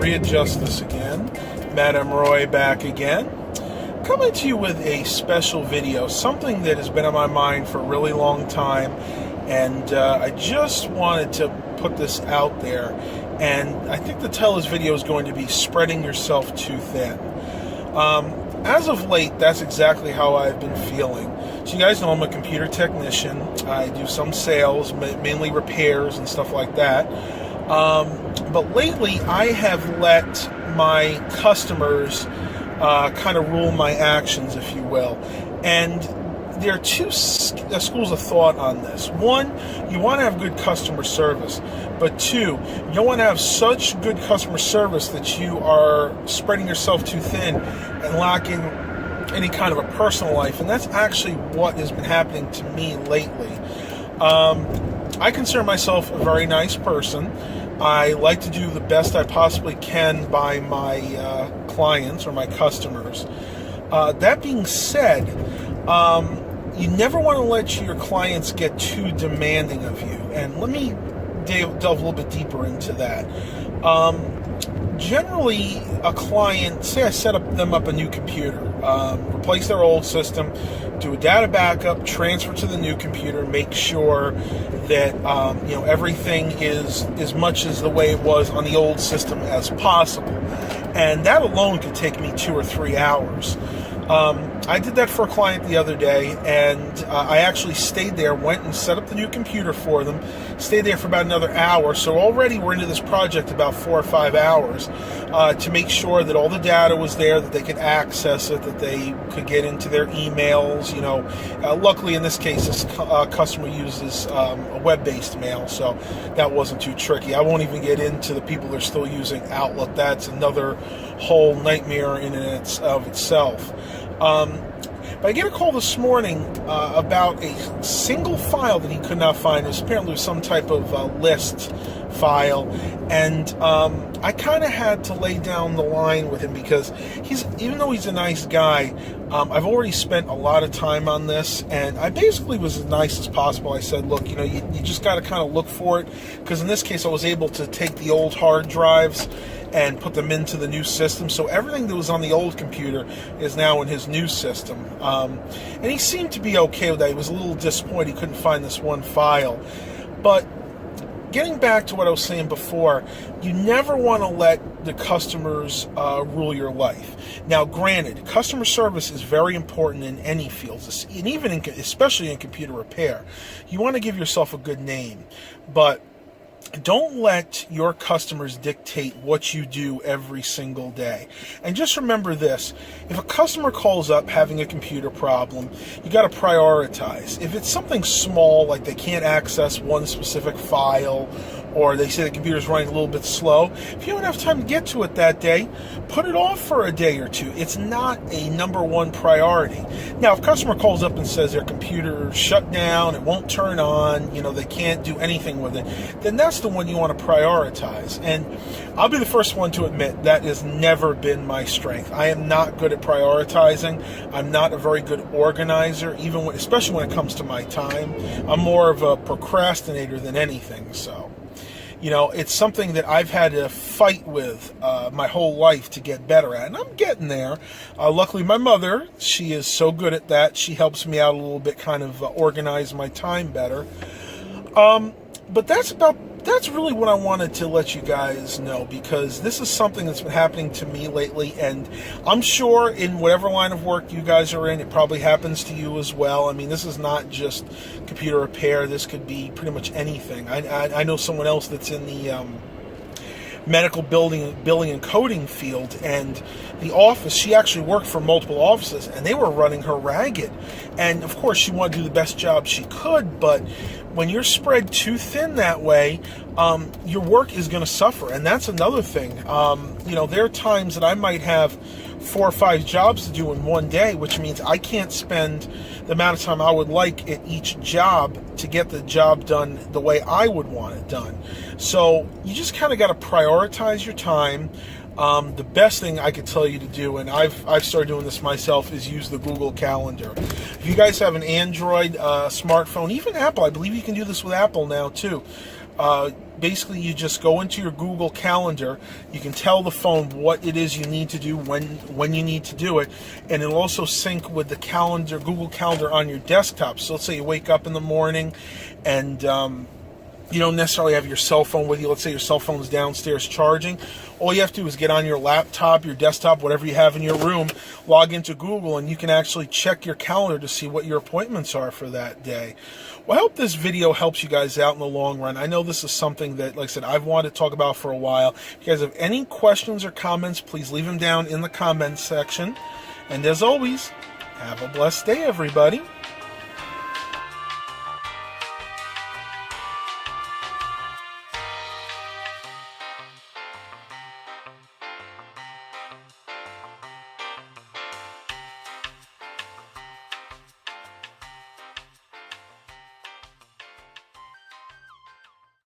readjust this again. Madame Roy back again. Coming to you with a special video, something that has been on my mind for a really long time, and I just wanted to put this out there. And I think the title of this video is going to be Spreading Yourself Too Thin. As of late, that's exactly how I've been feeling. So you guys know I'm a computer technician. I do some sales, mainly repairs and stuff like that. But lately, I have let my customers kind of rule my actions, if you will. And there are two schools of thought on this. One, you want to have good customer service. But two, you don't want to have such good customer service that you are spreading yourself too thin and lacking any kind of a personal life. And that's actually what has been happening to me lately. I consider myself a very nice person. I like to do the best I possibly can by my clients or my customers. That being said, you never want to let your clients get too demanding of you. And let me delve a little bit deeper into that. Generally, a client, say I set them up a new computer, replace their old system, do a data backup, transfer to the new computer, make sure that everything is as much as the way it was on the old system as possible. And that alone could take me 2 or 3 hours. I did that for a client the other day, and I actually stayed there, went and set up the new computer for them, stayed there for about another hour. So already we're into this project about 4 or 5 hours to make sure that all the data was there, that they could access it, that they could get into their emails. Luckily in this case, this customer uses a web-based mail, so that wasn't too tricky. I won't even get into the people that are still using Outlook. That's another whole nightmare in and of itself. But I get a call this morning about a single file that he could not find. It was apparently some type of list file, and I kind of had to lay down the line with him because even though he's a nice guy, I've already spent a lot of time on this, and I basically was as nice as possible. I said, look, you just got to kind of look for it, because in this case I was able to take the old hard drives and put them into the new system. So everything that was on the old computer is now in his new system. And he seemed to be okay with that. He was a little disappointed he couldn't find this one file. But getting back to what I was saying before, you never want to let the customers rule your life. Now, granted, customer service is very important in any fields, and even especially in computer repair. You want to give yourself a good name, but don't let your customers dictate what you do every single day. And just remember this: if a customer calls up having a computer problem, you got to prioritize. If it's something small, like they can't access one specific file, or they say the computer's running a little bit slow, if you don't have time to get to it that day, put it off for a day or two. It's not a number one priority. Now, if a customer calls up and says their computer shut down, it won't turn on, they can't do anything with it, then that's the one you want to prioritize. And I'll be the first one to admit that has never been my strength. I am not good at prioritizing. I'm not a very good organizer, especially when it comes to my time. I'm more of a procrastinator than anything. So, it's something that I've had to fight with my whole life to get better at, and I'm getting there. Luckily, my mother, she is so good at that. She helps me out a little bit, kind of organize my time better. But that's really what I wanted to let you guys know, because this is something that's been happening to me lately, and I'm sure in whatever line of work you guys are in, it probably happens to you as well. I mean, this is not just computer repair. This could be pretty much anything. I know someone else that's in the medical billing and coding field, and the office, she actually worked for multiple offices, and they were running her ragged. And of course, she wanted to do the best job she could, but when you're spread too thin that way, your work is going to suffer. And that's another thing. There are times that I might have 4 or 5 jobs to do in one day, which means I can't spend the amount of time I would like at each job to get the job done the way I would want it done. So you just kind of got to prioritize your time. The best thing I could tell you to do, and I've started doing this myself, is use the Google Calendar. If you guys have an Android smartphone, even Apple, I believe you can do this with Apple now too. basically you just go into your Google Calendar. You can tell the phone what it is you need to do, when you need to do it, and it'll also sync with the calendar, Google Calendar on your desktop. So let's say you wake up in the morning and you don't necessarily have your cell phone with you. Let's say your cell phone's downstairs charging. All you have to do is get on your laptop, your desktop, whatever you have in your room, log into Google, and you can actually check your calendar to see what your appointments are for that day. Well, I hope this video helps you guys out in the long run. I know this is something that, like I said, I've wanted to talk about for a while. If you guys have any questions or comments, please leave them down in the comments section. And as always, have a blessed day, everybody.